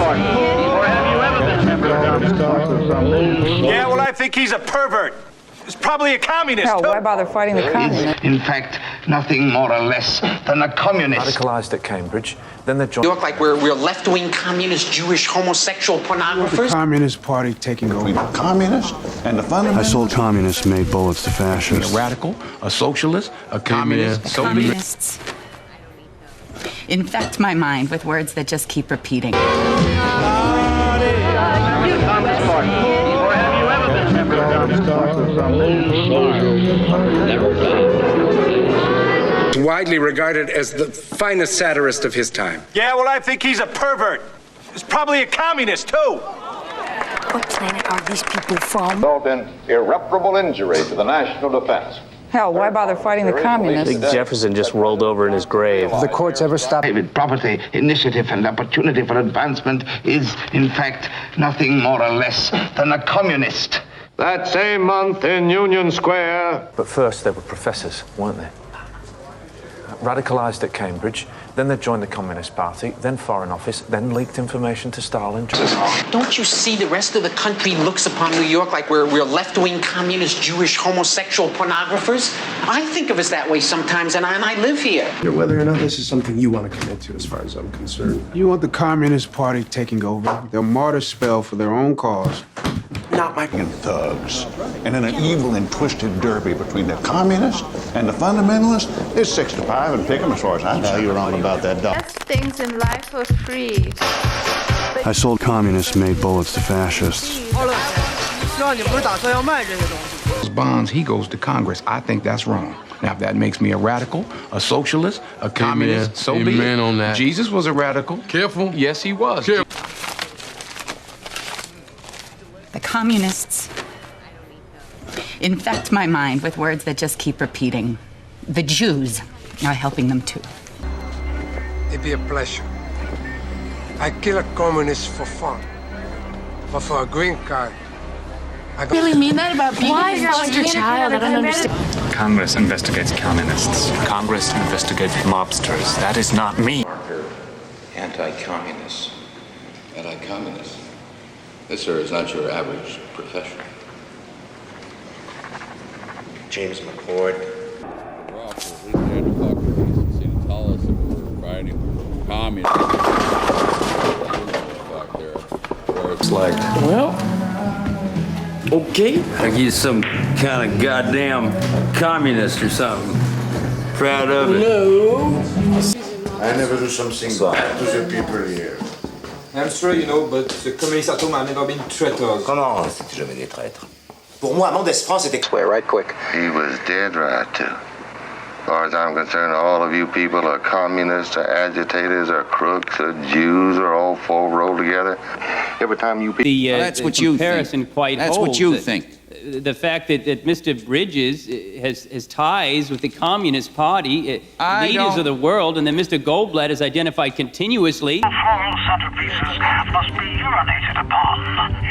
part? Or have you ever been a member of Yeah, well, I think he's a pervert. He's probably a communist, Hell, too. why bother fighting the communists? In fact, nothing more or less than a communist. Radicalized at Cambridge, then they joined... You look like we're left-wing communist, Jewish, homosexual pornographers. The Communist Party taking over. Communist and the fundamental. I sold communists made bullets to fascists. A radical, a socialist, a communist. Communists infect my mind with words that just keep repeating. Widely regarded as the finest satirist of his time. Yeah, well, I think he's a pervert. He's probably a communist, too. What planet are these people from? Result in irreparable injury to the national defense. Hell, why bother fighting the communists? I think Jefferson just rolled over in his grave. Have the courts ever stopped? Private property, initiative, and opportunity for advancement is, in fact, nothing more or less than a communist. That same month in Union Square. But first, they were professors, weren't they? Radicalized at Cambridge, then they joined the Communist Party, then Foreign Office, then leaked information to Stalin. Don't you see the rest of the country looks upon New York like we're left-wing communist, Jewish, homosexual pornographers? I think of us that way sometimes, and I live here. Whether or not this is something you want to commit to, as far as I'm concerned. You want the Communist Party taking over. They'll martyr spell for their own cause. Not my thugs. And in an evil and twisted derby between the communists and the fundamentalists, it's 6 to 5 and pick 'em as far as I'm concerned. You're wrong about that, dog. Best things in life for free. I sold communists made bullets to fascists. Those bonds, he goes to Congress. I think that's wrong. Now, if that makes me a radical, a socialist, a communist, so be it. On that. Jesus was a radical. Careful. Yes, he was. The communists infect my mind with words that just keep repeating. The Jews are helping them too. It'd be a pleasure. I kill a communist for fun, but for a green card, I go. Really mean that about being a foster child? I don't understand. Congress investigates communists. Congress investigates mobsters. That is not me. Anti-communist. Anti-communist. This, sir, is not your average professional. James McCord. It's like, well, okay. Like he's some kind of goddamn communist or something. Proud of it. No. I never do something bad to the people here. I'm sure you know, but the communist atom have never been traitors. Comment, c'était jamais des traîtres. Pour moi, Mendès France était... Right quick. He was dead right, too. As far as I'm concerned, all of you people are communists, or agitators, or crooks, or Jews, or all four rolled together. Every time you people... That's what you think. That's what you think. The fact that Mr. Bridges has ties with the Communist Party, leaders of the world, and that Mr. Goldblatt is identified continuously. Floral centerpieces must be urinated upon.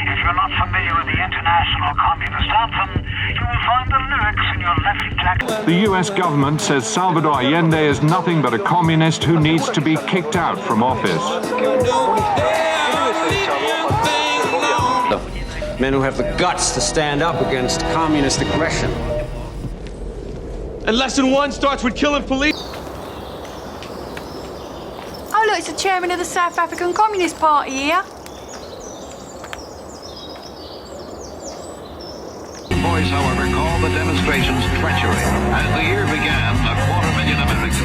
If you're not familiar with the International Communist Anthem, you will find the lyrics in your left jacket. The U.S. government says Salvador Allende is nothing but a communist who needs to be kicked out from office. Men who have the guts to stand up against communist aggression. And lesson 1 starts with killing police. Oh, look, it's the chairman of the South African Communist Party here. Boys, however, called the demonstrations treachery. As the year began, 250,000 Americans faced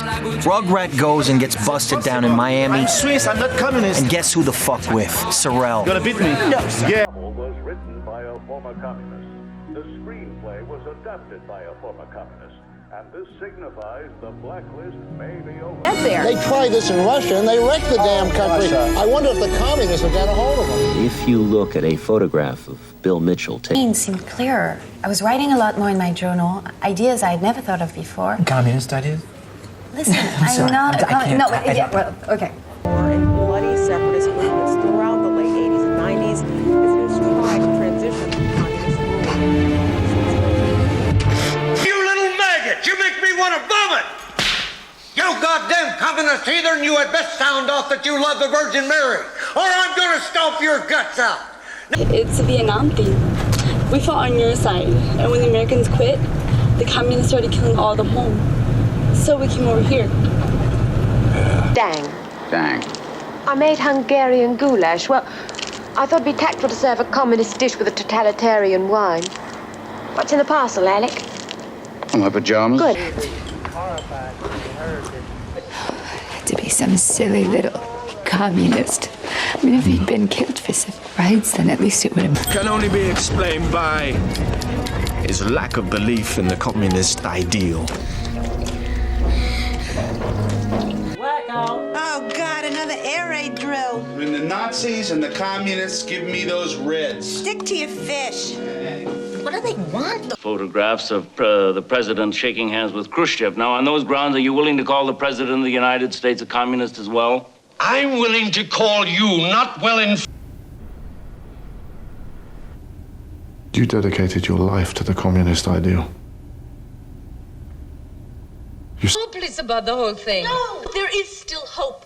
the Rugrat goes and gets busted down in Miami. I'm Swiss, I'm not communist. And guess who the fuck with? Sorrell. Gonna beat me? No. Yeah. Was written by a former communist. The screenplay was adapted by a former communist. And this signifies the blacklist may be over. They tried this in Russia and they wrecked the damn country. I wonder if the communists have got a hold of them. If you look at a photograph of Bill Mitchell... Things seemed clearer. I was writing a lot more in my journal, ideas I had never thought of before. Communist ideas? Listen, I'm not a communist. No, but, yeah, well, okay. And bloody separatist movements throughout the late 80s and 90s as it was tried to transition to communist rule. You little maggot! You make me want to vomit! communist heathen, you had best sound off that you love the Virgin Mary, or I'm gonna stomp your guts out. It's a Vietnam thing. We fought on your side, and when the Americans quit, the communists started killing all the home. So we came over here. Dang. I made Hungarian goulash. Well, I thought it'd be tactful to serve a communist dish with a totalitarian wine. What's in the parcel, Alec? My pajamas. Good. To be some silly little communist. I mean, if he'd been killed for civil rights, then at least it would have... Can only be explained by his lack of belief in the communist ideal. Oh, God, another air raid drill. When the Nazis and the communists give me those reds. Stick to your fish. What do they want? Photographs of the president shaking hands with Khrushchev. Now, on those grounds, are you willing to call the president of the United States a communist as well? I'm willing to call you not well informed. You dedicated your life to the communist ideal. Hopeless about the whole thing. No, there is still hope.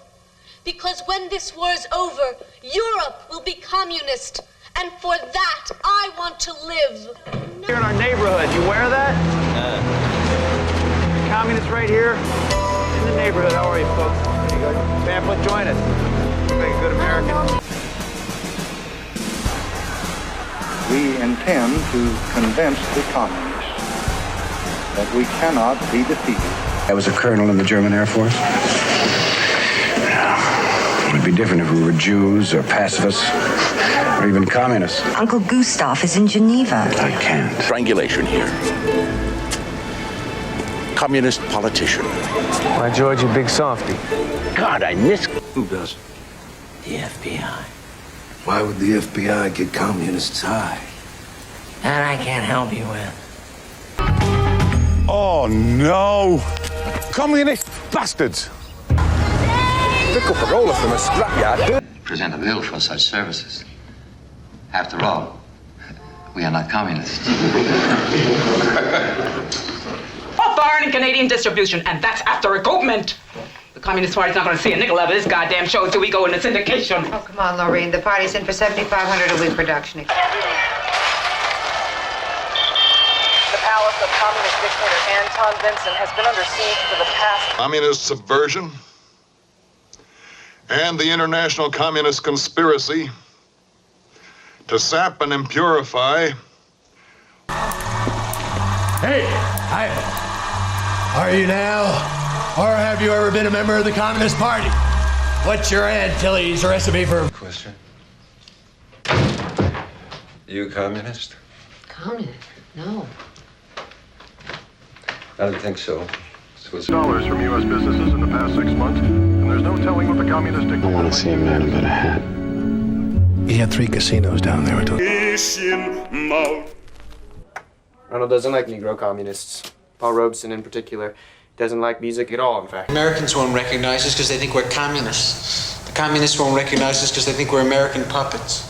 Because when this war is over, Europe will be communist. And for that, I want to live. Here in our neighborhood, you wear that? Communists right here in the neighborhood. How are you, folks? There you go. Pamphlet, join us. Make a good American. We intend to convince the communists that we cannot be defeated. I was a colonel in the German Air Force. It would be different if we were Jews or pacifists or even communists. Uncle Gustav is in Geneva. I can't. Strangulation here. Communist politician. Why, George, you big softy. God, I miss... Who does? The FBI. Why would the FBI get communists high? That I can't help you with. Oh, no. Communist bastards. Pick up a roller from a scrapyard. Present a bill for such services. After all, we are not communists. Foreign and Canadian distribution, and that's after recoupment. The Communist Party's not going to see a nickel out of this goddamn show until we go into syndication. Oh, come on, Lorraine. The party's in for $7,500 a week production. The palace of communist dictator Anton Vincent has been under siege for the past... Communist subversion and the international communist conspiracy to sap and impurify. Hey, are you now, or have you ever been a member of the Communist Party? What's your Aunt Tilly's recipe for... Question. You a communist? Communist? No. I don't think so. Dollars from U.S. businesses in the past 6 months, and there's no telling what the communist dictator... I want to see a man without a hat. He had 3 casinos down there. Ronald doesn't like Negro communists. Paul Robeson in particular doesn't like music at all, in fact. Americans won't recognize us because they think we're communists. The communists won't recognize us because they think we're American puppets.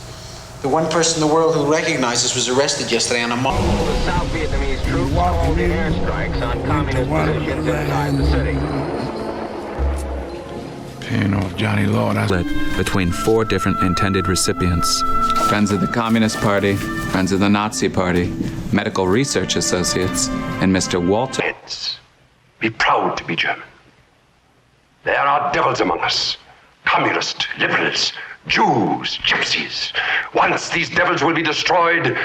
The one person in the world who recognized us was arrested yesterday on a mock. The South Vietnamese troops called in airstrikes on communist positions inside the city. Paying off Johnny Law. Between 4 different intended recipients. Friends of the Communist Party, friends of the Nazi Party, medical research associates, and Mr. Walter. Be proud to be German. There are devils among us. Communists, liberals, Jews, gypsies. Once these devils will be destroyed,